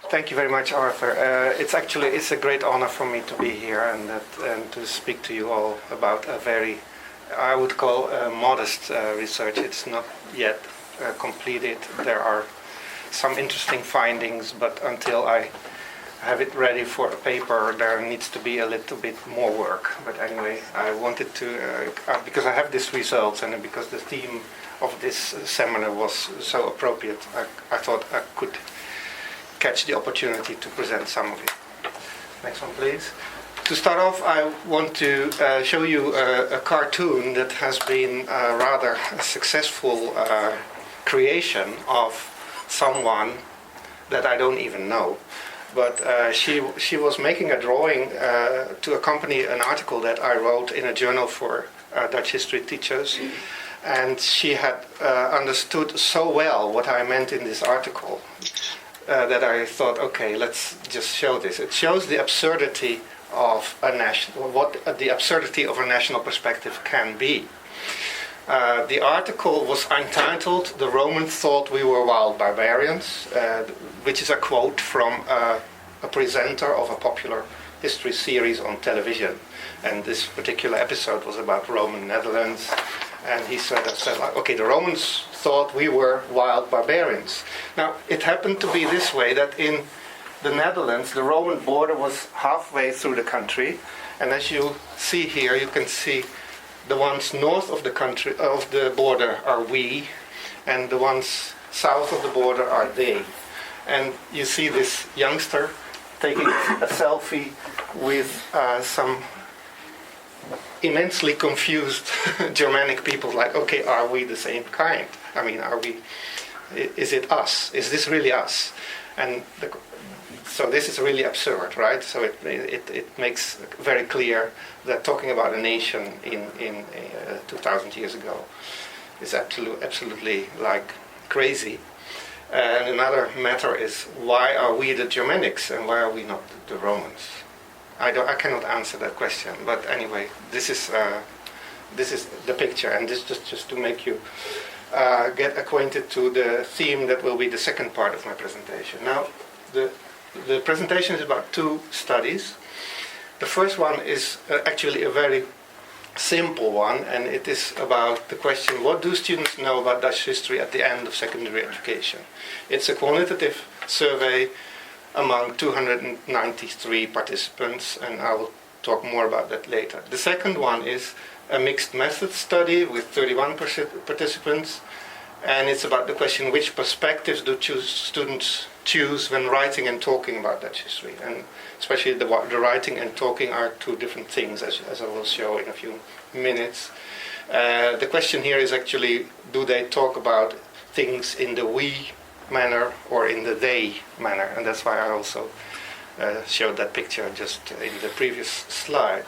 Thank you very much, Arthur. It's a great honor for me to be here and to speak to you all about a very, I would call, modest research. It's not yet completed. There are some interesting findings, but until I have it ready for a paper, there needs to be a little bit more work. But anyway, I wanted to, because I have these results and because the theme of this seminar was so appropriate, I thought I could catch the opportunity to present some of it. Next one, please. To start off, I want to show you a cartoon that has been a rather successful creation of someone that I don't even know. But she was making a drawing to accompany an article that I wrote in a journal for Dutch history teachers. And she had understood so well what I meant in this article that I thought, okay, let's just show this. It shows the absurdity of what the absurdity of a national perspective can be. The article was entitled "The Romans Thought We Were Wild Barbarians," which is a quote from a presenter of a popular history series on television. And this particular episode was about Roman Netherlands. And he said, okay, the Romans thought we were wild barbarians. Now, it happened to be this way, that in the Netherlands, the Roman border was halfway through the country. And as you see here, you can see the ones north of the country, of the border are we, and the ones south of the border are they. And you see this youngster taking a selfie with some immensely confused Germanic people, like, okay, are we the same kind? I mean, is it us? Is this really us? And so this is really absurd, right? So it makes very clear that talking about a nation in 2,000 years ago is absolutely like crazy. And another matter is, why are we the Germanics and why are we not the Romans? I cannot answer that question, but anyway, this is the picture, and this just to make you get acquainted to the theme that will be the second part of my presentation. Now, the presentation is about two studies. The first one is actually a very simple one, and it is about the question, what do students know about Dutch history at the end of secondary education? It's a quantitative survey among 293 participants, and I will talk more about that later. The second one is a mixed method study with 31 participants, and it's about the question, which perspectives do students choose when writing and talking about Dutch history? And especially the writing and talking are two different things, as I will show in a few minutes. The question here is actually, do they talk about things in the we manner or in the they manner? And that's why I also showed that picture just in the previous slide.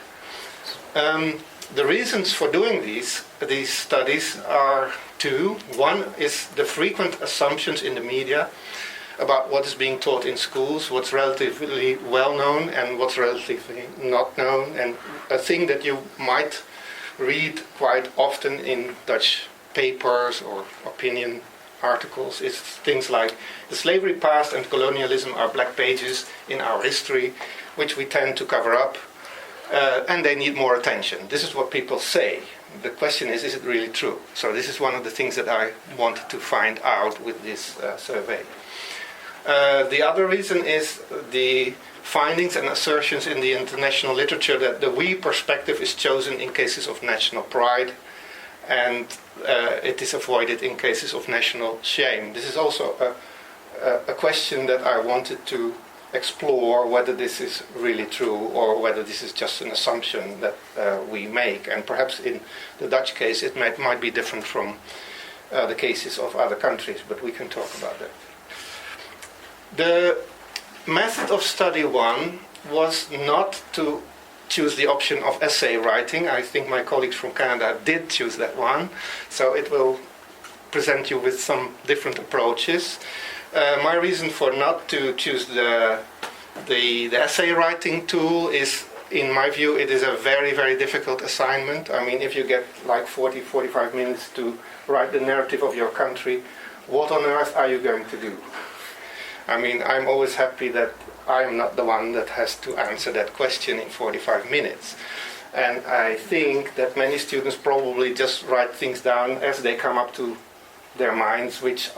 The reasons for doing these studies are two. One is the frequent assumptions in the media about what is being taught in schools, what's relatively well known and what's relatively not known. And a thing that you might read quite often in Dutch papers or opinion articles is things like, the slavery past and colonialism are black pages in our history, which we tend to cover up, and they need more attention. This is what people say. The question is it really true? So this is one of the things that I wanted to find out with this survey. The other reason is the findings and assertions in the international literature that the we perspective is chosen in cases of national pride, and it is avoided in cases of national shame. This is also a question that I wanted to explore, whether this is really true or whether this is just an assumption that we make. And perhaps in the Dutch case it might be different from the cases of other countries, but we can talk about that. The method of study one was not to choose the option of essay writing. I think my colleagues from Canada did choose that one, so it will present you with some different approaches. My reason for not to choose the essay writing tool is, in my view, it is a very, very difficult assignment. I mean, if you get like 45 minutes to write the narrative of your country, what on earth are you going to do? I mean, I'm always happy that I'm not the one that has to answer that question in 45 minutes. And I think that many students probably just write things down as they come up to their minds, which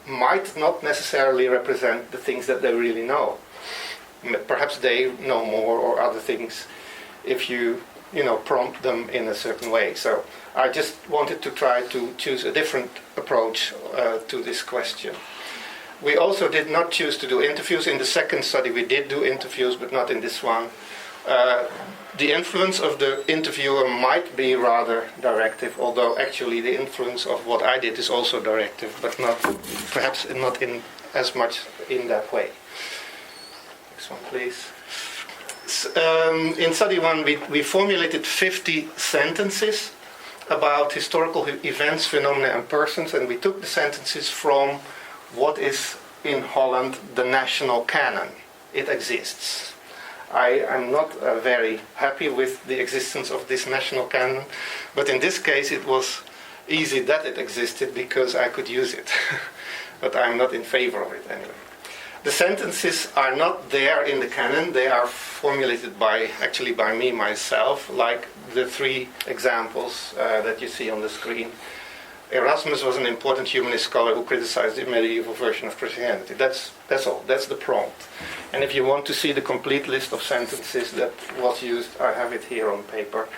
might not necessarily represent the things that they really know. Perhaps they know more or other things if you prompt them in a certain way. So I just wanted to try to choose a different approach to this question. We also did not choose to do interviews. In the second study we did do interviews, but not in this one. The influence of the interviewer might be rather directive, although actually the influence of what I did is also directive, but perhaps not in as much in that way. Next one, please. In study one, we formulated 50 sentences about historical events, phenomena, and persons, and we took the sentences from what is in Holland the national canon. It exists. I am not very happy with the existence of this national canon, but in this case it was easy that it existed because I could use it. But I'm not in favor of it anyway. The sentences are not there in the canon. They are formulated by me myself, like the 3 examples that you see on the screen. Erasmus was an important humanist scholar who criticized the medieval version of Christianity. That's all. That's the prompt. And if you want to see the complete list of sentences that was used, I have it here on paper.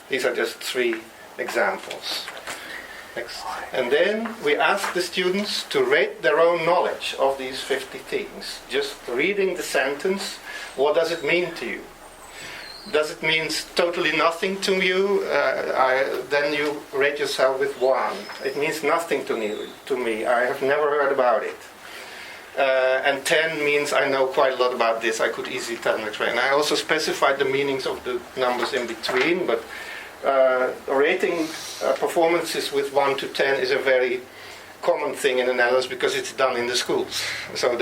These are just 3 examples. Next. And then we asked the students to rate their own knowledge of these 50 things. Just reading the sentence, what does it mean to you? Does it mean totally nothing to you? Then you rate yourself with 1. It means nothing to me. I have never heard about it. And 10 means I know quite a lot about this. I could easily tell an explanation. And I also specified the meanings of the numbers in between, but rating performances with 1 to 10 is a very common thing in the Netherlands because it's done in the schools. So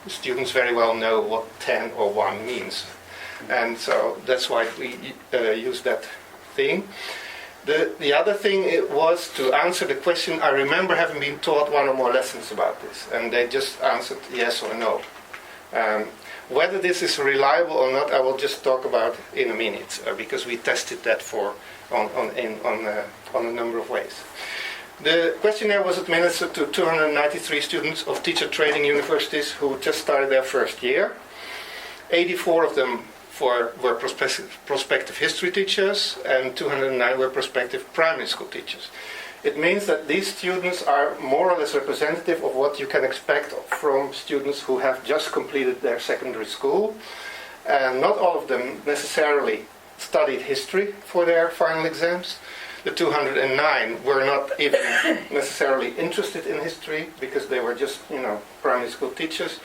students very well know what 10 or 1 means. And so that's why we use that thing. The other thing was to answer the question. I remember having been taught 1 or more lessons about this, and they just answered yes or no. Whether this is reliable or not, I will just talk about in a minute, because we tested that on a number of ways. The questionnaire was administered to 293 students of teacher training universities who just started their first year. 84 of them were prospective history teachers, and 209 were prospective primary school teachers. It means that these students are more or less representative of what you can expect from students who have just completed their secondary school. And not all of them necessarily studied history for their final exams. The 209 were not even necessarily interested in history because they were just, primary school teachers.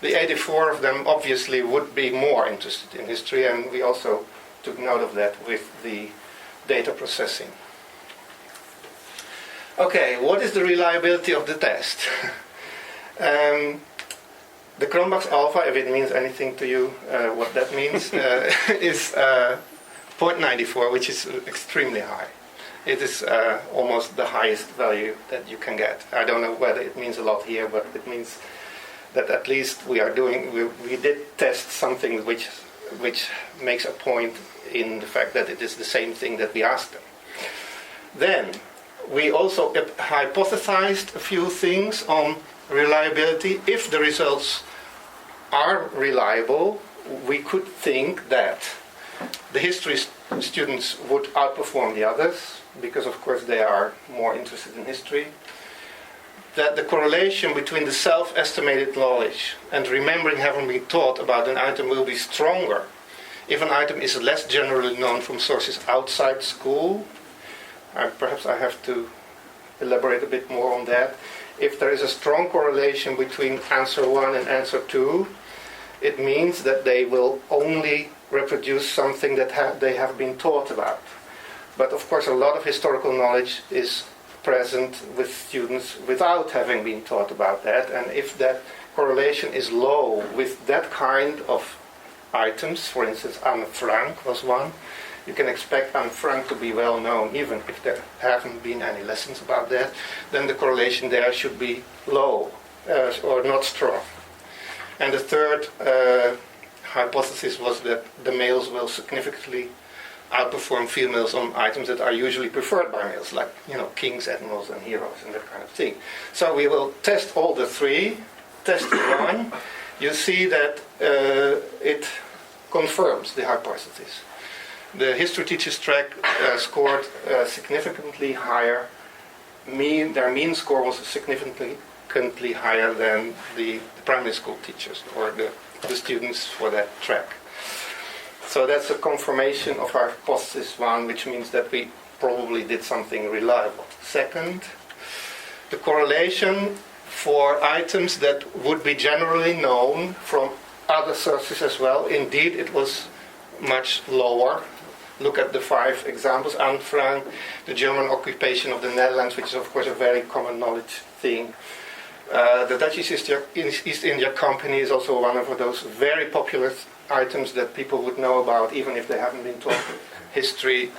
The 84 of them obviously would be more interested in history, and we also took note of that with the data processing. Okay, what is the reliability of the test? The Cronbach's alpha, if it means anything to you, what that means, is 0.94, which is extremely high. It is almost the highest value that you can get. I don't know whether it means a lot here, but it means that at least we did test something which makes a point in the fact that it is the same thing that we asked them. Then we also hypothesized a few things on reliability. If the results are reliable, we could think that the history students would outperform the others because, of course, they are more interested in history. That the correlation between the self-estimated knowledge and remembering having been taught about an item will be stronger if an item is less generally known from sources outside school. Perhaps I have to elaborate a bit more on that. If there is a strong correlation between answer 1 and answer 2, it means that they will only reproduce something that they have been taught about. But of course a lot of historical knowledge is present with students without having been taught about that, and if that correlation is low with that kind of items, for instance Anne Frank was one, you can expect Anne Frank to be well known even if there haven't been any lessons about that, then the correlation there should be low or not strong. And the third hypothesis was that the males will significantly outperform females on items that are usually preferred by males, like kings, admirals, and heroes, and that kind of thing. So we will test all the three. Test one, you see that it confirms the hypothesis. The history teachers track scored significantly higher. Their mean score was significantly higher than the primary school teachers or the students for that track. So that's a confirmation of our hypothesis one, which means that we probably did something reliable. Second, the correlation for items that would be generally known from other sources as well, indeed it was much lower. Look at the 5 examples. Anne Frank, the German occupation of the Netherlands, which is of course a very common knowledge thing. The Dutch East India Company is also one of those very popular items that people would know about even if they haven't been taught history.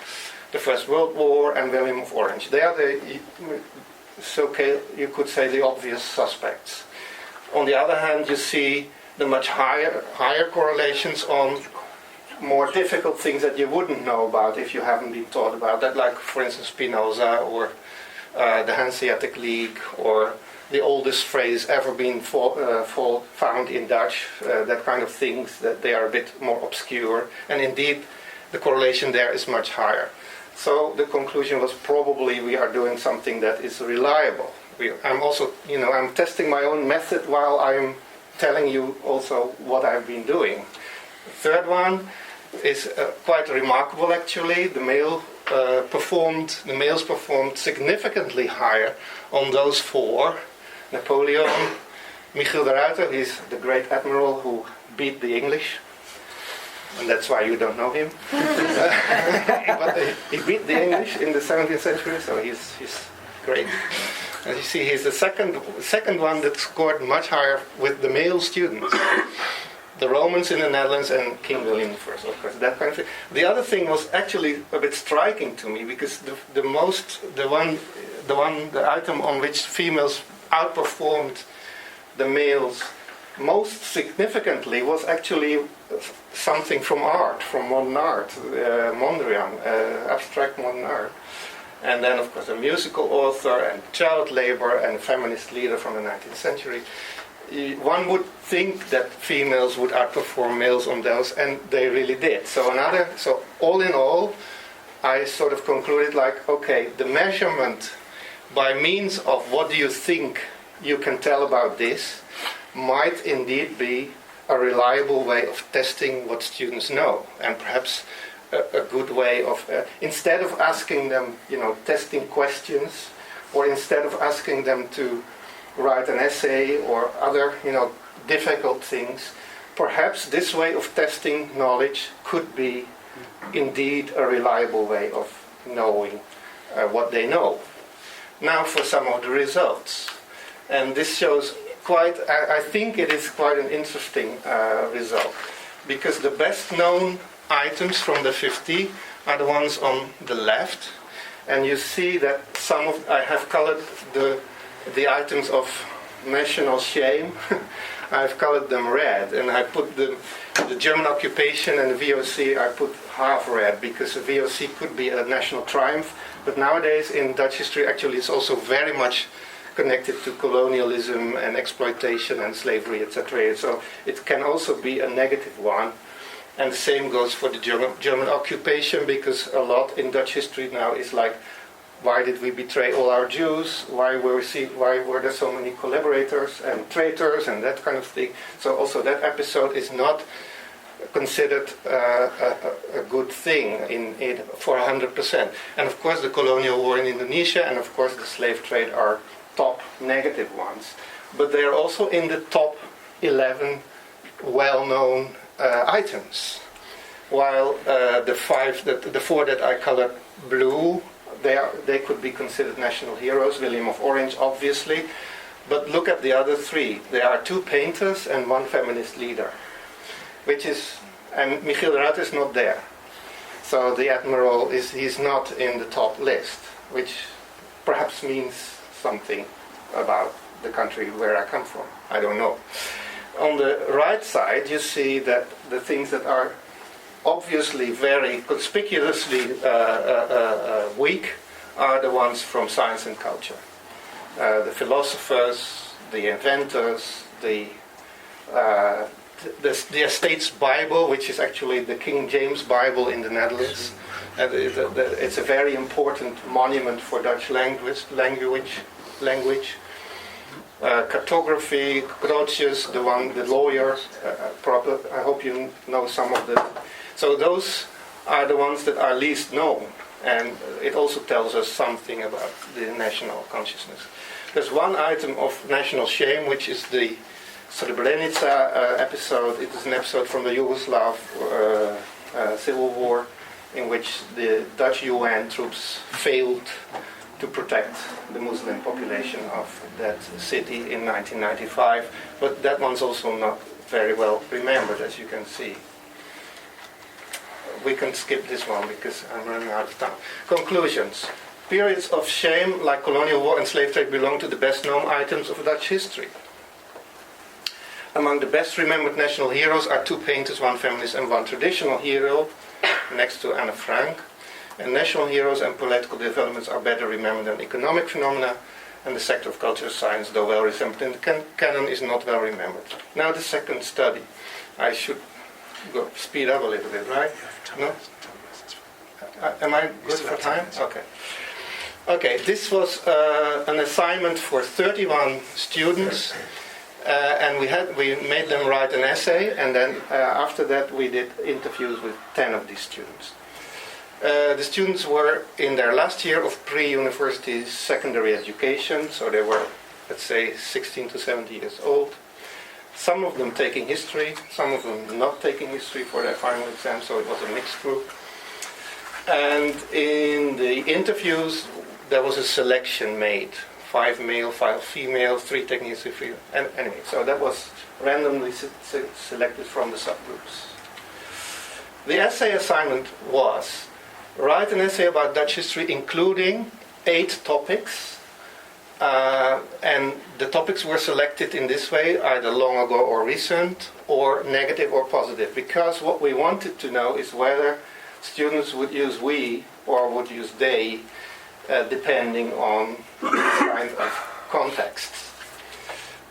The First World War and William of Orange. They are you could say the obvious suspects. On the other hand, you see the much higher correlations on more difficult things that you wouldn't know about if you haven't been taught about that, like for instance Spinoza or the Hanseatic League or the oldest phrase ever been found in Dutch, that kind of things, that they are a bit more obscure, and indeed the correlation there is much higher. So the conclusion was probably we are doing something that is reliable. I'm also, I'm testing my own method while I'm telling you also what I've been doing. The third one is quite remarkable actually. The males performed significantly higher on those 4. Napoleon, Michiel de Ruyter, he's the great admiral who beat the English. And that's why you don't know him. But he beat the English in the 17th century, so he's great. As you see, he's the second one that scored much higher with the male students. The Romans in the Netherlands and King William I, of course, that kind of thing. The other thing was actually a bit striking to me because the item on which females outperformed the males most significantly was actually something from art, from modern art, Mondrian, abstract modern art. And then, of course, a musical author and child labor and feminist leader from the 19th century. One would think that females would outperform males on those, and they really did. So all in all, I sort of concluded okay, the measurement by means of what do you think you can tell about this might indeed be a reliable way of testing what students know, and perhaps a good way of, instead of asking them, testing questions, or instead of asking them to write an essay or other, difficult things, perhaps this way of testing knowledge could be indeed a reliable way of knowing what they know. Now for some of the results. And this shows I think it is quite an interesting result, because the best known items from the 50 are the ones on the left, and you see that I have colored the items of national shame. I've colored them red, and I put the German occupation and the VOC I put half red, because the VOC could be a national triumph, but nowadays in Dutch history actually it's also very much connected to colonialism and exploitation and slavery, etc. So it can also be a negative one. And the same goes for the German occupation, because a lot in Dutch history now is like, why did we betray all our Jews? Why were there so many collaborators and traitors and that kind of thing? So also that episode is not considered a good thing for 100%. And of course the colonial war in Indonesia and of course the slave trade are top negative ones. But they are also in the top 11 well-known items. While the 4 that I colored blue, they could be considered national heroes. William of Orange, obviously. But look at the other 3. There are 2 painters and 1 feminist leader. And Michiel de Ruyter is not there. So the admiral he's not in the top list, which perhaps means something about the country where I come from. I don't know. On the right side, you see that the things that are obviously very conspicuously weak are the ones from science and culture. The philosophers, the inventors, the estate's Bible, which is actually the King James Bible in the Netherlands. It's a very important monument for Dutch language. Cartography, Grotius, the lawyer, I hope you know some of the. So those are the ones that are least known, and it also tells us something about the national consciousness. There's one item of national shame, which is the Srebrenica episode. It is an episode from the Yugoslav civil war, in which the Dutch UN troops failed to protect the Muslim population of that city in 1995. But that one's also not very well remembered, as you can see. We can skip this one because I'm running out of time. Conclusions. Periods of shame like colonial war and slave trade belong to the best known items of Dutch history. Among the best remembered national heroes are two painters, one feminist and one traditional hero, next to Anne Frank. And national heroes and political developments are better remembered than economic phenomena, and the sector of culture science, though well remembered in the canon, is not well remembered. Now the second study. I should speed up a little bit, right? No? Am I good for time? Okay. Okay, this was an assignment for 31 students, and we made them write an essay, and then after that we did interviews with 10 of these students. The students were in their last year of pre-university secondary education, so they were, let's say, 16 to 70 years old. Some of them taking history, some of them not taking history for their final exam, so it was a mixed group. And in the interviews, there was a selection made. 5 male, 5 female, 3 taking history, 3. And anyway, so that was randomly selected from the subgroups. The essay assignment was write an essay about Dutch history including 8 topics, and the topics were selected in this way, either long ago or recent, or negative or positive, because what we wanted to know is whether students would use we or would use they, depending on kind of context.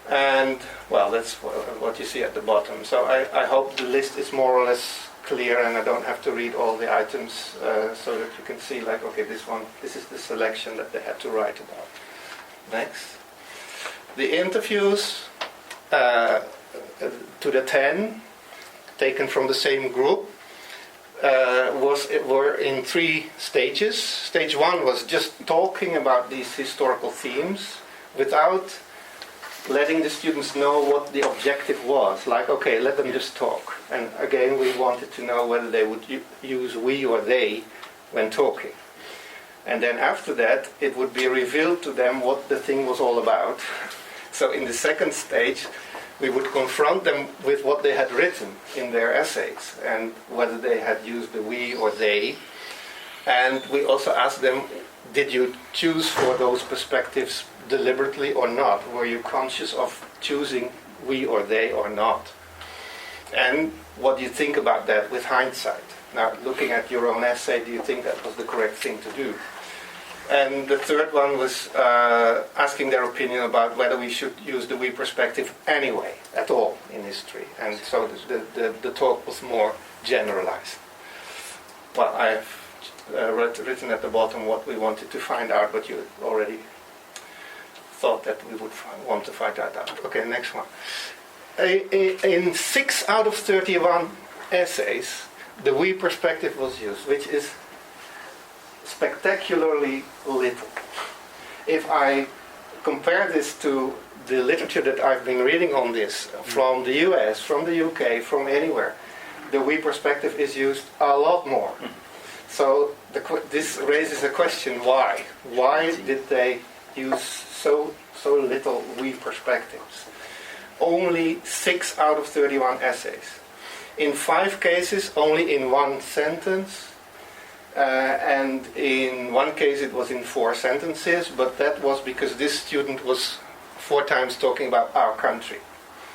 And, well, that's what you see at the bottom. So I hope the list is more or less clear, and I don't have to read all the items, so that you can see, like, okay, this is the selection that they had to write about. Next. The interviews to the 10 taken from the same group were in 3 stages. Stage 1 was just talking about these historical themes without letting the students know what the objective was. Like, okay, let them just talk. And again, we wanted to know whether they would use we or they when talking. And then after that, it would be revealed to them what the thing was all about. So in the second stage, we would confront them with what they had written in their essays and whether they had used the we or they. And we also asked them, did you choose for those perspectives deliberately or not? Were you conscious of choosing we or they or not? And what do you think about that with hindsight? Now, looking at your own essay, do you think that was the correct thing to do? And the third one was asking their opinion about whether we should use the we perspective anyway, at all, in history. And so the talk was more generalized. Well, I've written at the bottom what we wanted to find out, but you already thought that we would want to find that out. Okay, next one. In 6 out of 31 essays, the we perspective was used, which is spectacularly little. If I compare this to the literature that I've been reading on this, from the US, from the UK, from anywhere, the we perspective is used a lot more. So this raises a question, why? Why did they use so little we perspectives? Only 6 out of 31 essays. In 5 cases, only in 1 sentence, and in 1 case it was in 4 sentences, but that was because this student was 4 times talking about our country.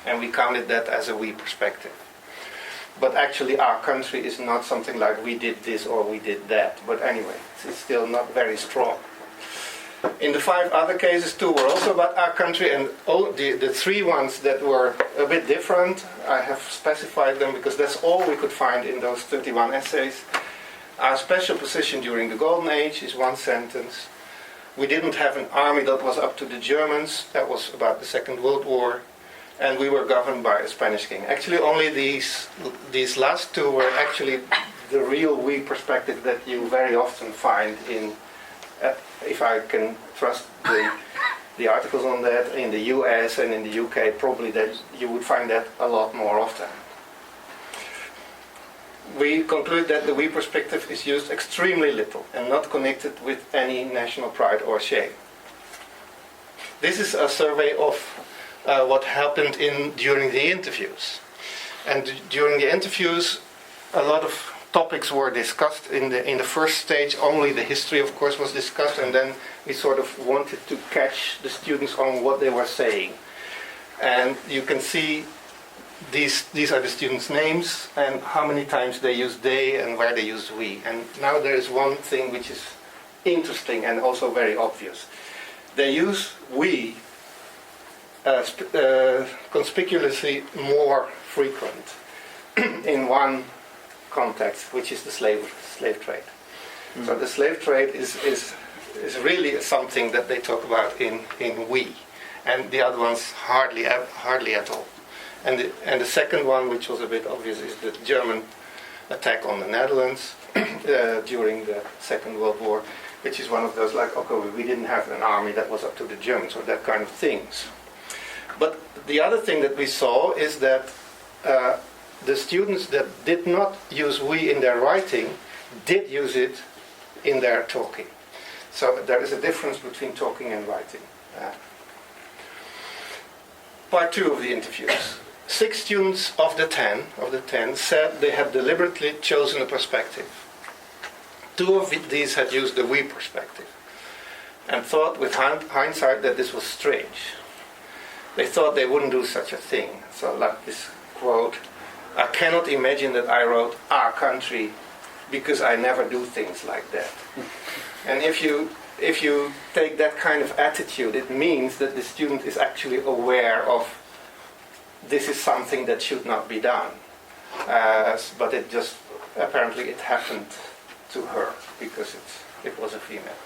and we counted that as a we perspective. But actually our country is not something like we did this or we did that. But anyway, it's still not very strong. In the 5 other cases, 2 were also about our country, and all the 3 ones that were a bit different, I have specified them because that's all we could find in those 31 essays. Our special position during the Golden Age is 1 sentence. We didn't have an army that was up to the Germans. That was about the Second World War. And we were governed by a Spanish king. Actually, only these last 2 were actually the real we perspective that you very often find in, if I can trust the articles on that, in the US and in the UK, probably that you would find that a lot more often. We conclude that the we perspective is used extremely little and not connected with any national pride or shame. This is a survey of what happened during the interviews. And during the interviews, a lot of topics were discussed. In the first stage, only the history, of course, was discussed, and then we sort of wanted to catch the students on what they were saying. And you can see these are the students' names and how many times they use they and where they use we. And now there is one thing which is interesting and also very obvious. They use we conspicuously more frequent in one context, which is the slave trade. Mm-hmm. So the slave trade is really something that they talk about in we, and the other ones hardly at all. And the second one, which was a bit obvious, is the German attack on the Netherlands during the Second World War, which is one of those like, okay, we didn't have an army that was up to the Germans or that kind of things. But the other thing that we saw is that the students that did not use we in their writing did use it in their talking. So there is a difference between talking and writing. Part 2 of the interviews. 6 students of the 10 said they had deliberately chosen a perspective. 2 of these had used the we perspective and thought with hindsight that this was strange. They thought they wouldn't do such a thing. So like this quote, "I cannot imagine that I wrote our country because I never do things like that." And if you take that kind of attitude, it means that the student is actually aware of this is something that should not be done. But it just, apparently it happened to her because it was a female.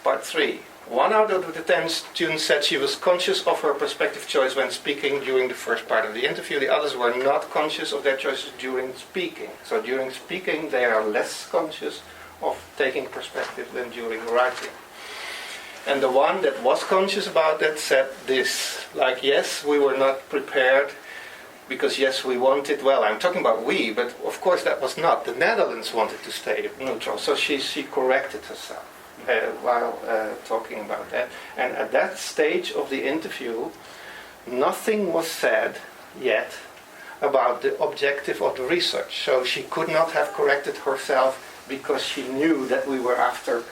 Part 3. 1 out of the 10 students said she was conscious of her perspective choice when speaking during the first part of the interview. The others were not conscious of their choices during speaking. So during speaking they are less conscious of taking perspective than during writing. And the one that was conscious about that said this, like, yes, we were not prepared because yes, we wanted, well, I'm talking about we, but of course that was not. The Netherlands wanted to stay neutral, so she corrected herself while talking about that. And at that stage of the interview, nothing was said yet about the objective of the research. So she could not have corrected herself because she knew that we were after,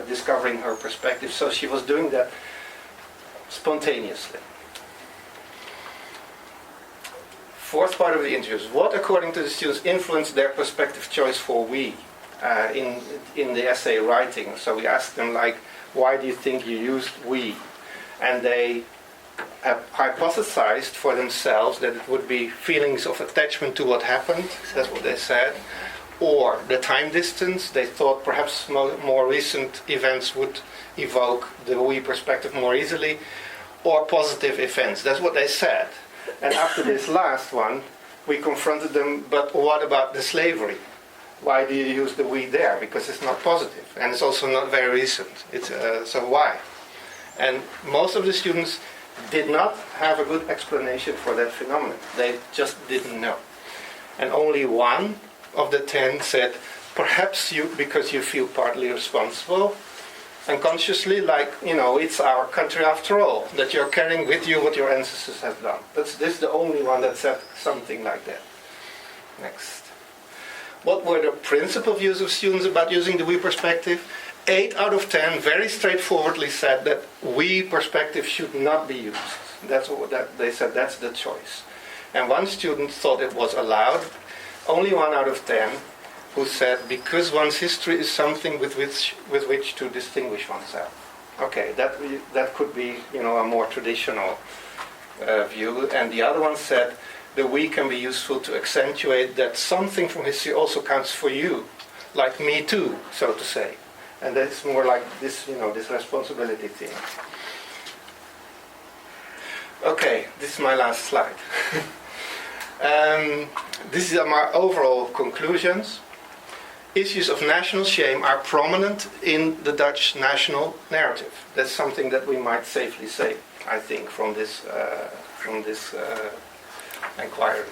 discovering her perspective. So she was doing that spontaneously. 4th part of the interviews. What, according to the students, influenced their perspective choice for we in the essay writing? So we asked them, like, why do you think you used we? And they hypothesized for themselves that it would be feelings of attachment to what happened. That's what they said. Or the time distance. They thought perhaps more recent events would evoke the we perspective more easily. Or positive events. That's what they said. And after this last one, we confronted them, but what about the slavery? Why do you use the we there? Because it's not positive. And it's also not very recent. So why? And most of the students did not have a good explanation for that phenomenon. They just didn't know. And only 1 of the 10 said, perhaps because you feel partly responsible, unconsciously, like, it's our country after all, that you're carrying with you what your ancestors have done. This is the only one that said something like that. Next. What were the principal views of students about using the we perspective? 8 out of 10 very straightforwardly said that we perspective should not be used. They said that's the choice. And one student thought it was allowed. Only 1 out of 10 who said because one's history is something with which to distinguish oneself. Okay, that could be a more traditional view. And the other one said the we can be useful to accentuate that something from history also counts for you, like me too, so to say. And that's more like this, this responsibility thing. Okay, this is my last slide. These are my overall conclusions. Issues of national shame are prominent in the Dutch national narrative. That's something that we might safely say, I think, from this inquiry.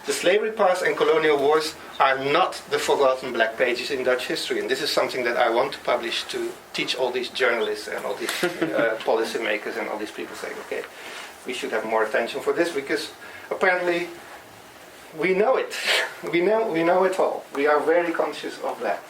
The slavery past and colonial wars are not the forgotten black pages in Dutch history, and this is something that I want to publish to teach all these journalists and all these policymakers and all these people saying, okay, we should have more attention for this, because apparently we know it. we know it all. We are very conscious of that.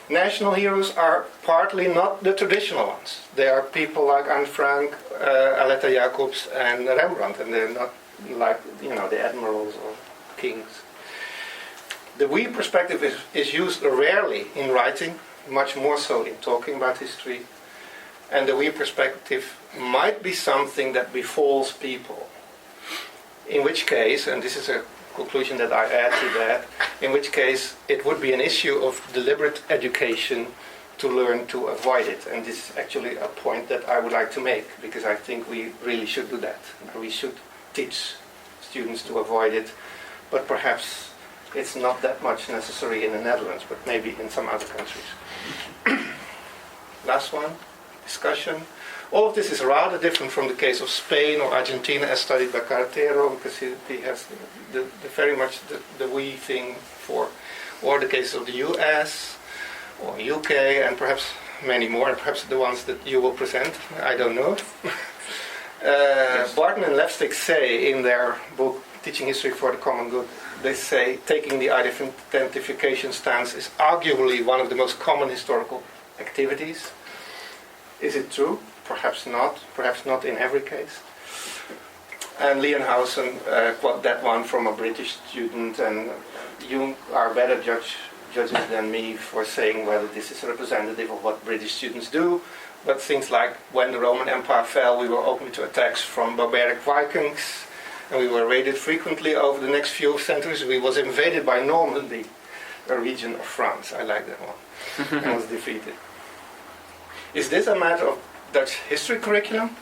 National heroes are partly not the traditional ones. They are people like Anne Frank, Aletta Jacobs, and Rembrandt, and they're not like the admirals or kings. The we perspective is used rarely in writing, much more so in talking about history. And the we perspective might be something that befalls people. In which case, and this is a conclusion that I add to that, in which case it would be an issue of deliberate education to learn to avoid it. And this is actually a point that I would like to make, because I think we really should do that. We should teach students to avoid it, but perhaps it's not that much necessary in the Netherlands, but maybe in some other countries. Last one, discussion. All of this is rather different from the case of Spain or Argentina as studied by Carretero, because he has very much the we thing for, or the case of the US or UK, and perhaps many more, and perhaps the ones that you will present, I don't know. Barton and Lepstick say in their book Teaching History for the Common Good, they say taking the identification stance is arguably one of the most common historical activities. Is it true? Perhaps not in every case. And Leonhausen quote that one from a British student, and you are better judges than me for saying whether this is representative of what British students do. But things like when the Roman Empire fell, we were open to attacks from barbaric Vikings, and we were raided frequently over the next few centuries. We was invaded by Normandy, a region of France. I like that one. And was defeated. Is this a matter of Dutch history curriculum,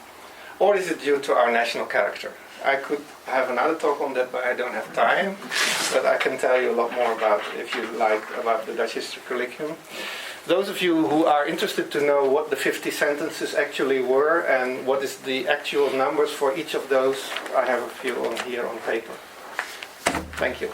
or is it due to our national character? I could have another talk on that, but I don't have time. But I can tell you a lot more about, if you like, about the Dutch history curriculum. Those of you who are interested to know what the 50 sentences actually were and what is the actual numbers for each of those, I have a few on here on paper. Thank you.